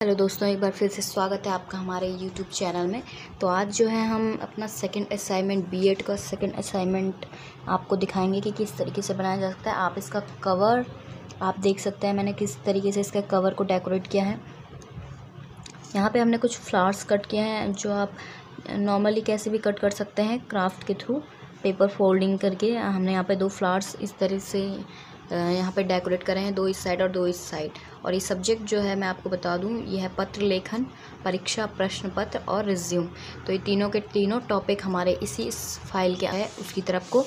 Hello दोस्तों, एक बार फिर से स्वागत है आपका हमारे यूट्यूब चैनल में। तो आज जो है हम अपना सेकंड असाइनमेंट बीएड का सेकंड असाइनमेंट आपको दिखाएंगे कि किस तरीके से बनाया जा सकता है। आप इसका कवर आप देख सकते हैं, मैंने किस तरीके से इसका कवर को डेकोरेट किया है। यहाँ पे हमने कुछ फ्लावर्स कट किए हैं जो आप नॉर्मली कैसे भी कट कर सकते हैं क्राफ्ट के थ्रू, पेपर फोल्डिंग करके। हमने यहाँ पे 2 फ्लावर्स इस तरह से यहाँ पे डेकोरेट करे हैं, 2 इस साइड और 2 इस साइड। और ये सब्जेक्ट जो है मैं आपको बता दूँ, ये है पत्र लेखन, परीक्षा प्रश्न पत्र और रिज्यूम। तो ये तीनों के तीनों टॉपिक हमारे इस फाइल के है उसकी तरफ को।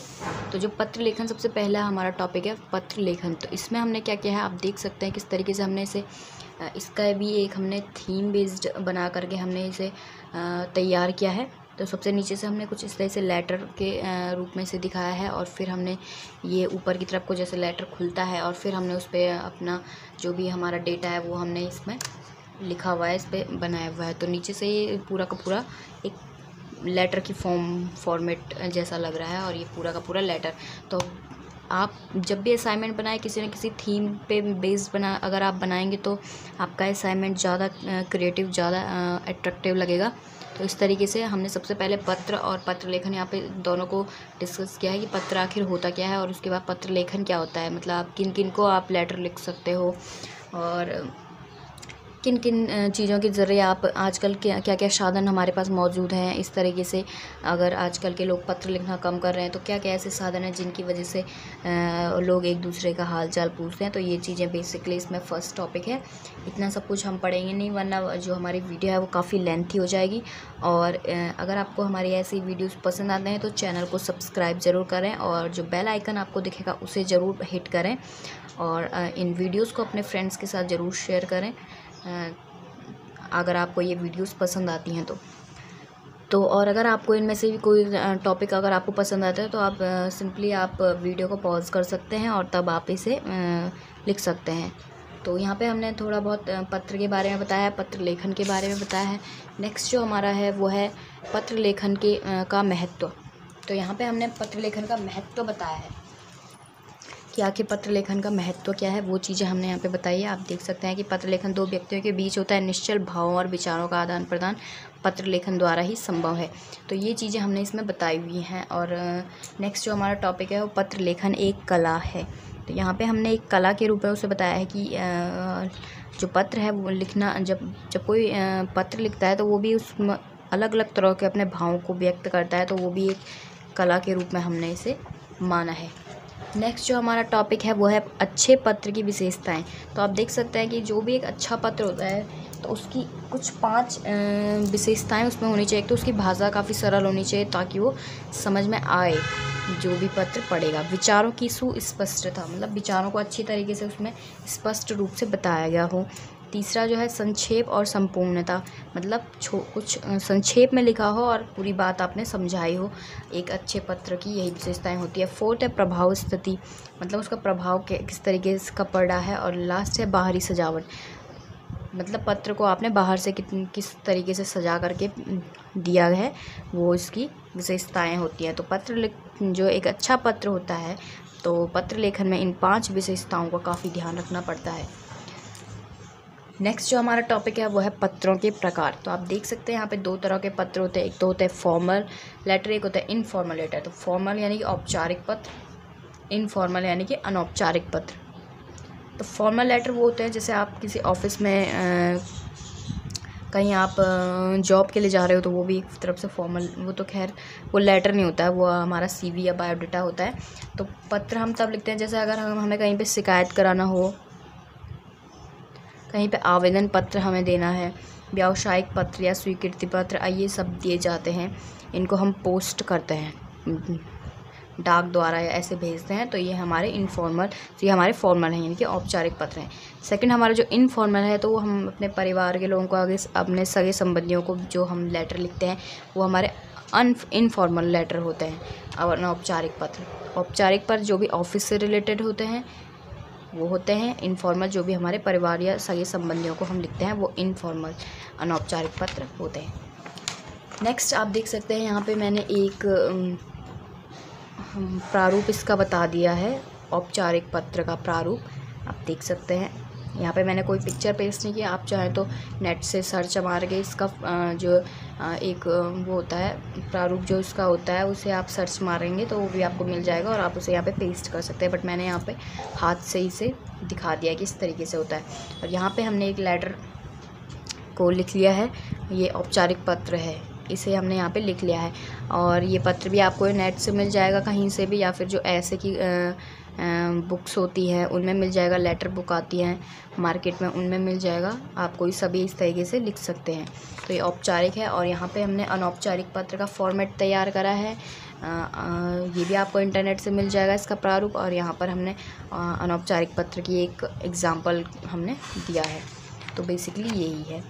तो जो पत्र लेखन सबसे पहला हमारा टॉपिक है पत्र लेखन। तो इसमें हमने क्या किया है आप देख सकते हैं किस तरीके से हमने इसे इसका भी एक हमने थीम बेस्ड बना करके हमने इसे तैयार किया है। तो सबसे नीचे से हमने कुछ इस तरह से लेटर के रूप में से दिखाया है, और फिर हमने ये ऊपर की तरफ को जैसे लेटर खुलता है और फिर हमने उस पर अपना जो भी हमारा डेटा है वो हमने इसमें लिखा हुआ है, इस पर बनाया हुआ है। तो नीचे से ये पूरा का पूरा एक लेटर की फॉर्मेट जैसा लग रहा है, और ये पूरा का पूरा लेटर। तो आप जब भी असाइनमेंट बनाए किसी न किसी थीम पे बेस्ड अगर आप बनाएंगे तो आपका असाइनमेंट ज़्यादा क्रिएटिव, ज़्यादा अट्रैक्टिव लगेगा। तो इस तरीके से हमने सबसे पहले पत्र और पत्र लेखन यहाँ पे दोनों को डिस्कस किया है कि पत्र आखिर होता क्या है, और उसके बाद पत्र लेखन क्या होता है, मतलब आप किन किन को आप लेटर लिख सकते हो, और किन किन चीज़ों के ज़रिए आप आजकल क्या क्या साधन हमारे पास मौजूद हैं। इस तरीके से अगर आजकल के लोग पत्र लिखना कम कर रहे हैं तो क्या क्या ऐसे साधन हैं जिनकी वजह से लोग एक दूसरे का हाल चाल पूछते हैं। तो ये चीज़ें बेसिकली इसमें फ़र्स्ट टॉपिक है। इतना सब कुछ हम पढ़ेंगे नहीं, वरना जो हमारी वीडियो है वो काफ़ी लेंथी हो जाएगी। और अगर आपको हमारी ऐसी वीडियोज़ पसंद आते हैं तो चैनल को सब्सक्राइब ज़रूर करें, और जो बेल आइकन आपको दिखेगा उसे ज़रूर हिट करें, और इन वीडियोज़ को अपने फ्रेंड्स के साथ ज़रूर शेयर करें अगर आपको ये वीडियोस पसंद आती हैं तो। और अगर आपको इनमें से भी कोई टॉपिक अगर आपको पसंद आता है तो आप सिंपली आप वीडियो को पॉज कर सकते हैं और तब आप इसे लिख सकते हैं। तो यहाँ पे हमने थोड़ा बहुत पत्र के बारे में बताया है, पत्र लेखन के बारे में बताया है। नेक्स्ट जो हमारा है वो है पत्र लेखन का महत्व। तो यहाँ पे हमने पत्र लेखन का महत्व बताया है कि आखिर पत्र लेखन का महत्व क्या है, वो चीज़ें हमने यहाँ पे बताई है। आप देख सकते हैं कि पत्र लेखन 2 व्यक्तियों के बीच होता है, निश्चल भावों और विचारों का आदान प्रदान पत्र लेखन द्वारा ही संभव है। तो ये चीज़ें हमने इसमें बताई हुई हैं। और नेक्स्ट जो हमारा टॉपिक है वो पत्र लेखन एक कला है। तो यहाँ पे हमने एक कला के रूप में उसे बताया है कि जो पत्र है वो लिखना, जब कोई पत्र लिखता है तो वो भी उस अलग अलग तरह के अपने भावों को व्यक्त करता है, तो वो भी एक कला के रूप में हमने इसे माना है। नेक्स्ट जो हमारा टॉपिक है वो है अच्छे पत्र की विशेषताएं। तो आप देख सकते हैं कि जो भी एक अच्छा पत्र होता है तो उसकी कुछ 5 विशेषताएं उसमें होनी चाहिए। तो उसकी भाषा काफ़ी सरल होनी चाहिए ताकि वो समझ में आए जो भी पत्र पढ़ेगा। विचारों की सुस्पष्टता, मतलब विचारों को अच्छी तरीके से उसमें स्पष्ट रूप से बताया गया हो। तीसरा जो है संक्षेप और संपूर्णता, मतलब कुछ संक्षेप में लिखा हो और पूरी बात आपने समझाई हो। एक अच्छे पत्र की यही विशेषताएं होती है। 4th है प्रभाव स्थिति, मतलब उसका प्रभाव किस तरीके का पड़ रहा है। और लास्ट है बाहरी सजावट, मतलब पत्र को आपने बाहर से किस तरीके से सजा करके दिया है, वो इसकी विशेषताएँ होती हैं। तो जो एक अच्छा पत्र होता है तो पत्र लेखन में इन 5 विशेषताओं का काफ़ी ध्यान रखना पड़ता है। नेक्स्ट जो हमारा टॉपिक है वो है पत्रों के प्रकार। तो आप देख सकते हैं यहाँ पे 2 तरह के पत्र होते हैं, एक तो होता है फॉर्मल लेटर, एक होता है इनफॉर्मल लेटर। तो फॉर्मल यानी कि औपचारिक पत्र, इनफॉर्मल यानी कि अनौपचारिक पत्र। तो फॉर्मल लेटर वो होते हैं जैसे आप किसी ऑफिस में कहीं आप जॉब के लिए जा रहे हो तो वो भी एक तरफ से फॉर्मल, वो तो खैर वो लेटर नहीं होता है, वो हमारा CV या बायोडाटा होता है। तो पत्र हम तब लिखते हैं जैसे अगर हमें कहीं पे शिकायत कराना हो, कहीं पे आवेदन पत्र हमें देना है, व्यावसायिक पत्र या स्वीकृति पत्र, ये सब दिए जाते हैं। इनको हम पोस्ट करते हैं, डाक द्वारा या ऐसे भेजते हैं। तो ये हमारे इनफॉर्मल, तो ये हमारे फॉर्मल हैं यानी कि औपचारिक पत्र हैं। सेकंड हमारा जो इनफॉर्मल है तो वो हम अपने परिवार के लोगों को, आगे अपने सगे संबंधियों को जो हम लेटर लिखते हैं वो हमारे इनफॉर्मल लेटर होते हैं। और अनौपचारिक पत्र, औपचारिक पत्र जो भी ऑफिस से रिलेटेड होते हैं वो होते हैं। इनफॉर्मल जो भी हमारे परिवार या सगे संबंधियों को हम लिखते हैं वो इनफॉर्मल अनौपचारिक पत्र होते हैं। नेक्स्ट आप देख सकते हैं यहाँ पे मैंने एक प्रारूप इसका बता दिया है, औपचारिक पत्र का प्रारूप आप देख सकते हैं। यहाँ पे मैंने कोई पिक्चर पेस्ट नहीं किया। आप चाहें तो नेट से सर्च मार के इसका जो एक वो होता है प्रारूप जो इसका होता है उसे आप सर्च मारेंगे तो वो भी आपको मिल जाएगा और आप उसे यहाँ पे पेस्ट कर सकते हैं। बट मैंने यहाँ पे हाथ से इसे दिखा दिया कि इस तरीके से होता है। और यहाँ पे हमने एक लेटर को लिख लिया है, ये औपचारिक पत्र है, इसे हमने यहाँ पे लिख लिया है। और ये पत्र भी आपको नेट से मिल जाएगा कहीं से भी, या फिर जो ऐसे की बुक्स होती हैं उनमें मिल जाएगा, लेटर बुक आती हैं मार्केट में उनमें मिल जाएगा। आप कोई सभी इस तरीके से लिख सकते हैं। तो ये औपचारिक है। और यहाँ पे हमने अनौपचारिक पत्र का फॉर्मेट तैयार करा है, ये भी आपको इंटरनेट से मिल जाएगा इसका प्रारूप। और यहाँ पर हमने अनौपचारिक पत्र की एक एग्ज़ाम्पल हमने दिया है। तो बेसिकली यही है।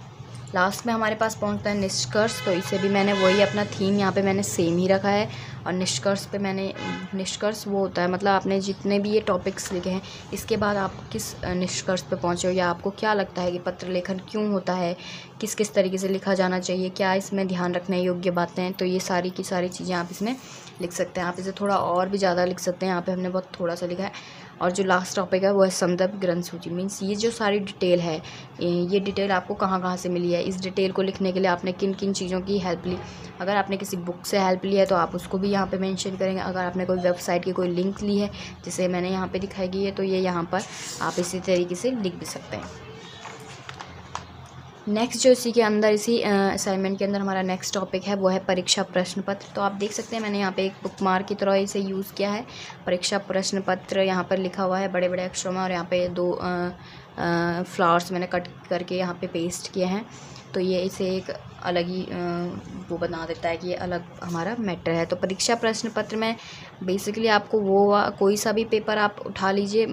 लास्ट में हमारे पास पहुंचता है निष्कर्ष। तो इसे भी मैंने वही अपना थीम यहाँ पे मैंने सेम ही रखा है। और निष्कर्ष पे मैंने, निष्कर्ष वो होता है मतलब आपने जितने भी ये टॉपिक्स लिखे हैं इसके बाद आप किस निष्कर्ष पे पहुँचे हो, या आपको क्या लगता है कि पत्र लेखन क्यों होता है, किस किस तरीके से लिखा जाना चाहिए, क्या इसमें ध्यान रखने योग्य बातें हैं। तो ये सारी की सारी चीज़ें आप इसमें लिख सकते हैं। आप इसे थोड़ा और भी ज़्यादा लिख सकते हैं, यहाँ पे हमने बहुत थोड़ा सा लिखा है। और जो लास्ट टॉपिक है वो है संदर्भ ग्रंथ सूची। मीन्स ये जो सारी डिटेल है, ये डिटेल आपको कहाँ कहाँ से मिली है, इस डिटेल को लिखने के लिए आपने किन किन चीज़ों की हेल्प ली। अगर आपने किसी बुक से हेल्प ली है तो आप उसको भी यहाँ पे मेंशन करेंगे। अगर आपने कोई वेबसाइट की कोई लिंक ली है जिसे मैंने यहाँ पे दिखाई गई है तो ये यहाँ पर आप इसी तरीके से लिख भी सकते हैं। नेक्स्ट जो इसी के अंदर, इसी असाइनमेंट के अंदर हमारा नेक्स्ट टॉपिक है वो है परीक्षा प्रश्न पत्र। तो आप देख सकते हैं मैंने यहाँ पे एक बुकमार्क की तरह इसे यूज़ किया है। परीक्षा प्रश्न पत्र यहाँ पर लिखा हुआ है बड़े बड़े अक्षरों में, और यहाँ पे 2 फ्लावर्स मैंने कट करके यहाँ पे पेस्ट किए हैं। तो ये इसे एक अलग ही वो बना देता है कि ये अलग हमारा मैटर है। तो परीक्षा प्रश्न पत्र में बेसिकली आपको वो कोई सा भी पेपर आप उठा लीजिए,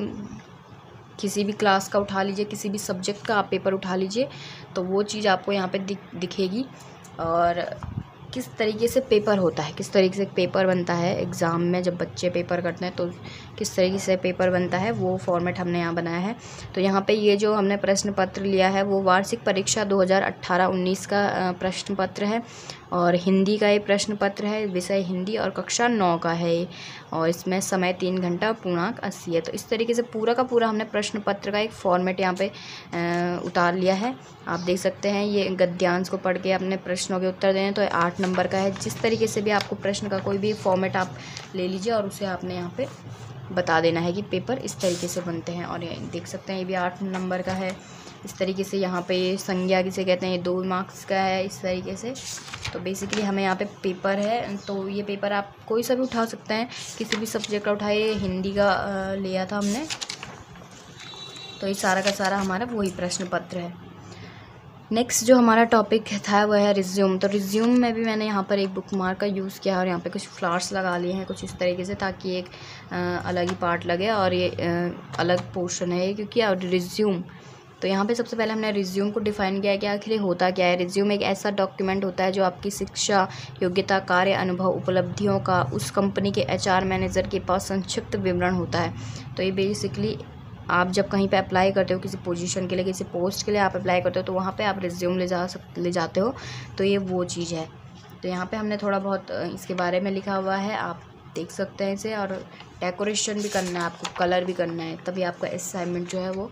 किसी भी क्लास का उठा लीजिए, किसी भी सब्जेक्ट का आप पेपर उठा लीजिए, तो वो चीज़ आपको यहाँ पे दिखेगी। और किस तरीके से पेपर होता है, किस तरीके से पेपर बनता है एग्ज़ाम में जब बच्चे पेपर करते हैं तो किस तरीके से पेपर बनता है, वो फॉर्मेट हमने यहाँ बनाया है। तो यहाँ पे ये जो हमने प्रश्न पत्र लिया है वो वार्षिक परीक्षा 2018-19 का प्रश्न पत्र है, और हिंदी का ये प्रश्न पत्र है, विषय हिंदी, और कक्षा 9 का है ये, और इसमें समय 3 घंटा पूर्णांक 80 है। तो इस तरीके से पूरा का पूरा हमने प्रश्न पत्र का एक फॉर्मेट यहाँ पे उतार लिया है। आप देख सकते हैं ये गद्यांश को पढ़ के अपने प्रश्नों के उत्तर दें तो 8 नंबर का है। जिस तरीके से भी आपको प्रश्न का कोई भी फॉर्मेट आप ले लीजिए और उसे आपने यहाँ पे बता देना है कि पेपर इस तरीके से बनते हैं। और ये देख सकते हैं ये भी 8 नंबर का है। इस तरीके से यहाँ पे संज्ञा किसे कहते हैं, ये 2 मार्क्स का है इस तरीके से। तो बेसिकली हमें यहाँ पे पेपर है, तो ये पेपर आप कोई सा भी उठा सकते हैं, किसी भी सब्जेक्ट का उठाइए। हिंदी का लिया था हमने, तो ये सारा का सारा हमारा वही प्रश्न पत्र है। नेक्स्ट जो हमारा टॉपिक था वह है रिज्यूम। तो रिज्यूम में भी मैंने यहाँ पर एक बुकमार्क का यूज़ किया और यहाँ पे कुछ फ्लावर्स लगा लिए हैं कुछ इस तरीके से, ताकि एक अलग ही पार्ट लगे। और ये अलग पोर्शन है क्योंकि रिज्यूम, तो यहाँ पे सबसे पहले हमने रिज्यूम को डिफ़ाइन किया है कि आखिर होता क्या है। रिज्यूम एक ऐसा डॉक्यूमेंट होता है जो आपकी शिक्षा, योग्यता, कार्य अनुभव, उपलब्धियों का उस कंपनी के HR मैनेजर के पास संक्षिप्त विवरण होता है। तो ये बेसिकली आप जब कहीं पे अप्लाई करते हो किसी पोजीशन के लिए, किसी पोस्ट के लिए आप अप्लाई करते हो, तो वहाँ पे आप रिज्यूम ले जाते हो। तो ये वो चीज़ है। तो यहाँ पे हमने थोड़ा बहुत इसके बारे में लिखा हुआ है, आप देख सकते हैं इसे। और डेकोरेशन भी करना है आपको, कलर भी करना है, तभी आपका असाइनमेंट जो है वो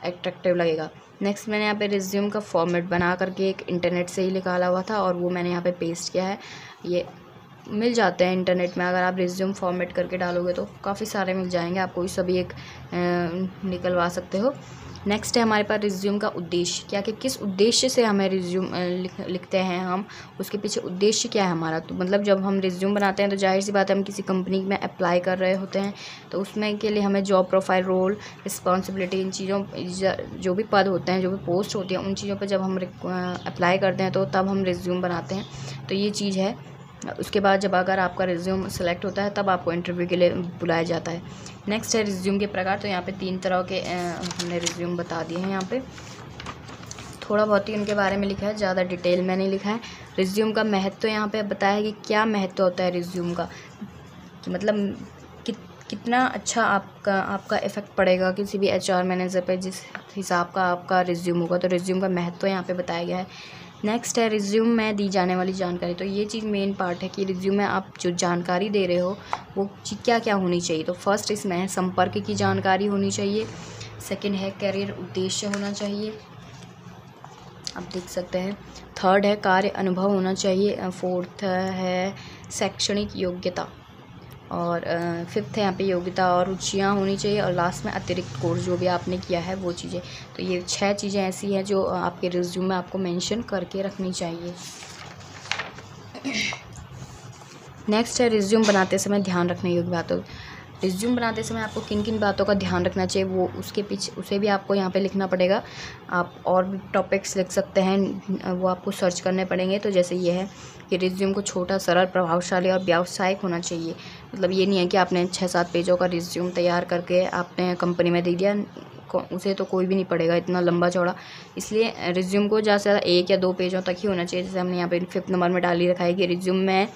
एट्रैक्टिव लगेगा। नेक्स्ट मैंने यहाँ पे रिज्यूम का फॉर्मेट बना करके एक इंटरनेट से ही निकाला हुआ था और वो मैंने यहाँ पे पेस्ट किया है। ये मिल जाते हैं इंटरनेट में, अगर आप रिज्यूम फॉर्मेट करके डालोगे तो काफ़ी सारे मिल जाएंगे, आप कोई सभी एक निकलवा सकते हो। नेक्स्ट है हमारे पास रिज्यूम का उद्देश्य, क्या कि किस उद्देश्य से हमें रिज्यूम लिखते हैं हम, उसके पीछे उद्देश्य क्या है हमारा। तो मतलब जब हम रिज्यूम बनाते हैं तो जाहिर सी बात है हम किसी कंपनी में अप्लाई कर रहे होते हैं, तो उसमें के लिए हमें जॉब प्रोफाइल, रोल, रिस्पॉन्सिबिलिटी, इन चीज़ों जो भी पद होते हैं, जो भी पोस्ट होती है, उन चीज़ों पर जब हम अप्लाई करते हैं तो तब हम रिज्यूम बनाते हैं। तो ये चीज़ है। उसके बाद जब अगर आपका रिज्यूम सेलेक्ट होता है तब आपको इंटरव्यू के लिए बुलाया जाता है। नेक्स्ट है रिज्यूम के प्रकार। तो यहाँ पे 3 तरह के हमने रिज्यूम बता दिए हैं। यहाँ पे थोड़ा बहुत ही उनके बारे में लिखा है, ज़्यादा डिटेल में नहीं लिखा है। रिज्यूम का महत्व यहाँ पे बताया है कि क्या महत्व होता है रिज्यूम का, कि मतलब कितना अच्छा आपका इफ़ेक्ट पड़ेगा किसी भी HR मैनेजर पे जिस हिसाब का आपका रिज्यूम होगा। तो रिज्यूम का महत्व यहाँ पे बताया गया है। नेक्स्ट है रिज्यूम में दी जाने वाली जानकारी। तो ये चीज़ मेन पार्ट है कि रिज्यूम में आप जो जानकारी दे रहे हो वो क्या क्या होनी चाहिए। तो फर्स्ट इसमें है संपर्क की जानकारी होनी चाहिए, सेकंड है करियर उद्देश्य होना चाहिए, आप देख सकते हैं। थर्ड है कार्य अनुभव होना चाहिए। फोर्थ है शैक्षणिक योग्यता, और फिफ्थ है यहाँ पे योग्यता और रुचियाँ होनी चाहिए, और लास्ट में अतिरिक्त कोर्स जो भी आपने किया है वो चीज़ें। तो ये 6 चीज़ें ऐसी हैं जो आपके रिज्यूम में आपको मेंशन करके रखनी चाहिए। नेक्स्ट है रिज्यूम बनाते समय ध्यान रखने योग्य बातों। रिज्यूम बनाते समय आपको किन किन बातों का ध्यान रखना चाहिए वो उसके पीछे उसे भी आपको यहाँ पे लिखना पड़ेगा। आप और भी टॉपिक्स लिख सकते हैं, वो आपको सर्च करने पड़ेंगे। तो जैसे ये है कि रिज्यूम को छोटा, सरल, प्रभावशाली और व्यावसायिक होना चाहिए। मतलब ये नहीं है कि आपने 6-7 पेजों का रिज्यूम तैयार करके आपने कंपनी में दे दिया, उसे तो कोई भी नहीं पढ़ेगा इतना लंबा चौड़ा। इसलिए रिज्यूम को ज़्यादा से ज़्यादा 1 या 2 पेजों तक ही होना चाहिए। जैसे हमने यहाँ पे 5th नंबर में डाल ही रखा है कि रिज्यूम में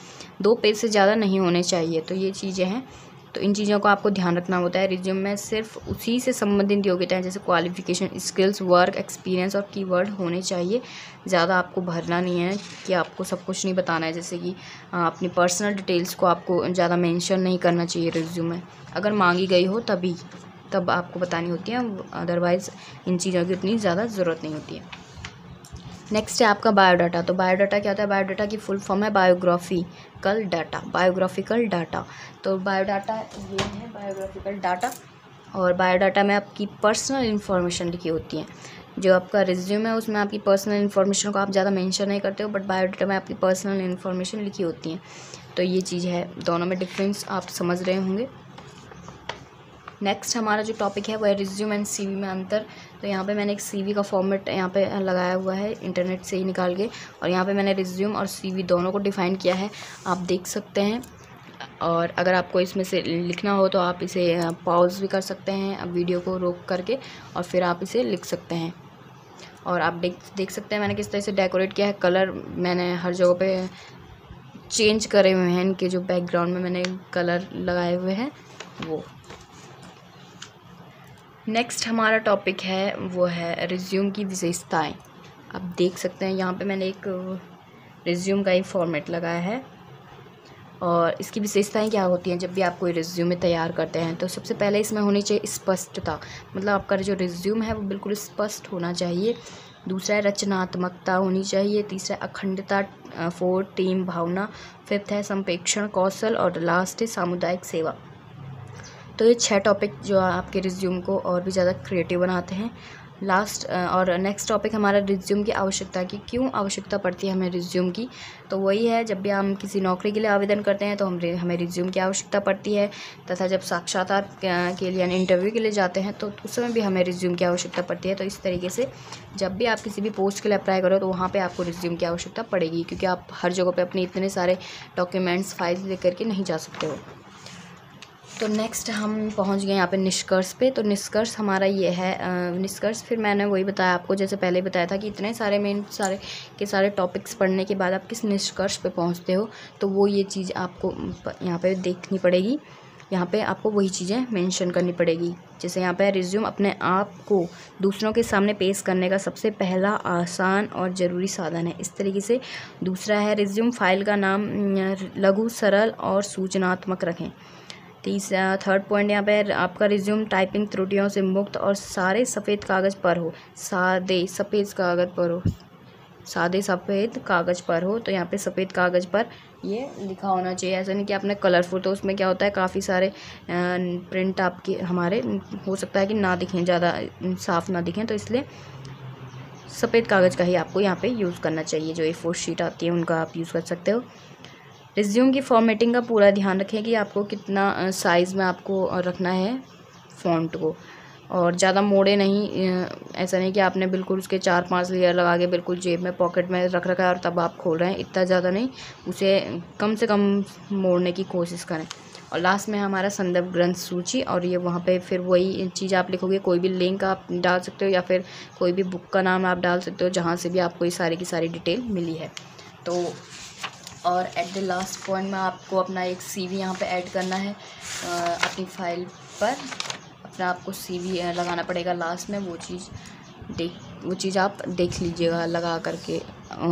2 पेज से ज़्यादा नहीं होने चाहिए। तो ये चीज़ें हैं, तो इन चीज़ों को आपको ध्यान रखना होता है। रिज्यूम में सिर्फ उसी से संबंधित योग्यताएं जैसे क्वालिफिकेशन, स्किल्स, वर्क एक्सपीरियंस और कीवर्ड होने चाहिए। ज़्यादा आपको भरना नहीं है कि आपको सब कुछ नहीं बताना है। जैसे कि अपनी पर्सनल डिटेल्स को आपको ज़्यादा मेंशन नहीं करना चाहिए रिज्यूम में। अगर मांगी गई हो तब आपको बतानी होती है, अदरवाइज़ इन चीज़ों की उतनी ज़्यादा ज़रूरत नहीं होती है। नेक्स्ट है आपका बायोडाटा। तो बायोडाटा क्या होता है? बायोडाटा की फुल फॉर्म है बायोग्राफिकल डाटा। बायोग्राफिकल डाटा, तो बायोडाटा ये है बायोग्राफिकल डाटा। और बायोडाटा में आपकी पर्सनल इन्फॉर्मेशन लिखी होती है। जो आपका रिज्यूम है उसमें आपकी पर्सनल इन्फॉर्मेशन को आप ज़्यादा मेंशन नहीं करते हो, बट बायोडाटा में आपकी पर्सनल इन्फॉर्मेशन लिखी होती है। तो ये चीज़ है, दोनों में डिफरेंस आप समझ रहे होंगे। नेक्स्ट हमारा जो टॉपिक है वो है रिज्यूम एंड सीवी में अंतर। तो यहाँ पे मैंने एक सीवी का फॉर्मेट यहाँ पे लगाया हुआ है इंटरनेट से ही निकाल के, और यहाँ पे मैंने रिज्यूम और सीवी दोनों को डिफ़ाइन किया है, आप देख सकते हैं। और अगर आपको इसमें से लिखना हो तो आप इसे पॉज भी कर सकते हैं, अब वीडियो को रोक करके, और फिर आप इसे लिख सकते हैं। और आप देख सकते हैं मैंने किस तरह से डेकोरेट किया है। कलर मैंने हर जगह पे चेंज करे हुए हैं, इनके जो बैकग्राउंड में मैंने कलर लगाए हुए हैं वो। नेक्स्ट हमारा टॉपिक है वो है रिज्यूम की विशेषताएं। आप देख सकते हैं यहाँ पे मैंने एक रिज्यूम का ही फॉर्मेट लगाया है, और इसकी विशेषताएं क्या होती हैं जब भी आप कोई रिज्यूमे तैयार करते हैं। तो सबसे पहले इसमें होनी चाहिए स्पष्टता, मतलब आपका जो रिज्यूम है वो बिल्कुल स्पष्ट होना चाहिए। दूसरा है रचनात्मकता होनी चाहिए। तीसरा अखंडता। फोर्थ टीम भावना। फिफ्थ है संप्रेषण कौशल, और लास्ट है सामुदायिक सेवा। तो ये 6 टॉपिक जो आपके रिज्यूम को और भी ज़्यादा क्रिएटिव बनाते हैं। लास्ट और नेक्स्ट टॉपिक हमारा रिज्यूम की आवश्यकता की, क्यों आवश्यकता पड़ती है हमें रिज्यूम की। तो वही है, जब भी हम किसी नौकरी के लिए आवेदन करते हैं तो हमें रिज्यूम की आवश्यकता पड़ती है, तथा जब साक्षात्कार के लिए यानी इंटरव्यू के लिए जाते हैं तो उस समय भी हमें रिज्यूम की आवश्यकता पड़ती है। तो इस तरीके से जब भी आप किसी भी पोस्ट के लिए अप्लाई करो तो वहाँ पर आपको रिज्यूम की आवश्यकता पड़ेगी, क्योंकि आप हर जगह पर अपने इतने सारे डॉक्यूमेंट्स फाइल लेकर के नहीं जा सकते हो। तो नेक्स्ट हम पहुंच गए यहाँ पे निष्कर्ष पे। तो निष्कर्ष हमारा ये है निष्कर्ष, फिर मैंने वही बताया आपको, जैसे पहले बताया था कि इतने सारे सारे टॉपिक्स पढ़ने के बाद आप किस निष्कर्ष पे पहुंचते हो, तो वो ये चीज़ आपको यहाँ पे देखनी पड़ेगी। यहाँ पे आपको वही चीज़ें मेंशन करनी पड़ेगी। जैसे यहाँ पे रिज्यूम अपने आप को दूसरों के सामने पेश करने का सबसे पहला आसान और ज़रूरी साधन है, इस तरीके से। दूसरा है रिज्यूम फाइल का नाम लघु, सरल और सूचनात्मक रखें। तीसरा थर्ड पॉइंट यहाँ पे आपका रिज्यूम टाइपिंग त्रुटियों से मुक्त और सादे सफ़ेद कागज़ पर हो। सादे सफ़ेद कागज़ पर हो। तो यहाँ पे सफ़ेद कागज़ पर ये लिखा होना चाहिए, ऐसा नहीं कि आपने कलरफुल। तो उसमें क्या होता है, काफ़ी सारे प्रिंट आपके हमारे हो सकता है कि ना दिखें, ज़्यादा साफ़ ना दिखें, तो इसलिए सफ़ेद कागज़ का ही आपको यहाँ पे यूज़ करना चाहिए। जो A4 शीट आती है उनका आप यूज़ कर सकते हो। रिज्यूम की फॉर्मेटिंग का पूरा ध्यान रखें कि आपको कितना साइज़ में आपको रखना है फ़ॉन्ट को, और ज़्यादा मोड़े नहीं। ऐसा नहीं कि आपने बिल्कुल उसके 4-5 लेयर लगा के बिल्कुल जेब में पॉकेट में रख रखा है और तब आप खोल रहे हैं, इतना ज़्यादा नहीं, उसे कम से कम मोड़ने की कोशिश करें। और लास्ट में हमारा संदर्भ ग्रंथ सूची, और ये वहाँ पे फिर वही चीज़ आप लिखोगे। कोई भी लिंक आप डाल सकते हो या फिर कोई भी बुक का नाम आप डाल सकते हो जहाँ से भी आपको ये सारी की सारी डिटेल मिली है। तो और एट द लास्ट पॉइंट में आपको अपना एक सीवी यहाँ पे ऐड करना है। अपनी फाइल पर अपना आपको सीवी लगाना पड़ेगा लास्ट में। वो चीज़ आप देख लीजिएगा लगा करके,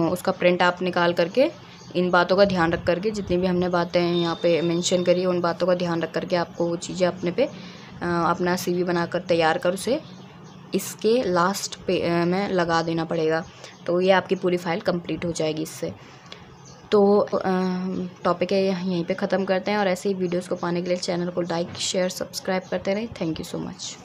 उसका प्रिंट आप निकाल करके, इन बातों का ध्यान रख करके, जितनी भी हमने बातें यहाँ पे मेंशन करी उन बातों का ध्यान रख करके आपको वो चीज़ें अपने पे अपना सीवी बनाकर तैयार कर उसे इसके लास्ट पे में लगा देना पड़ेगा। तो ये आपकी पूरी फ़ाइल कंप्लीट हो जाएगी इससे। तो टॉपिक है यहीं पे ख़त्म करते हैं, और ऐसे ही वीडियोस को पाने के लिए चैनल को लाइक शेयर सब्सक्राइब करते रहें। Thank you so much.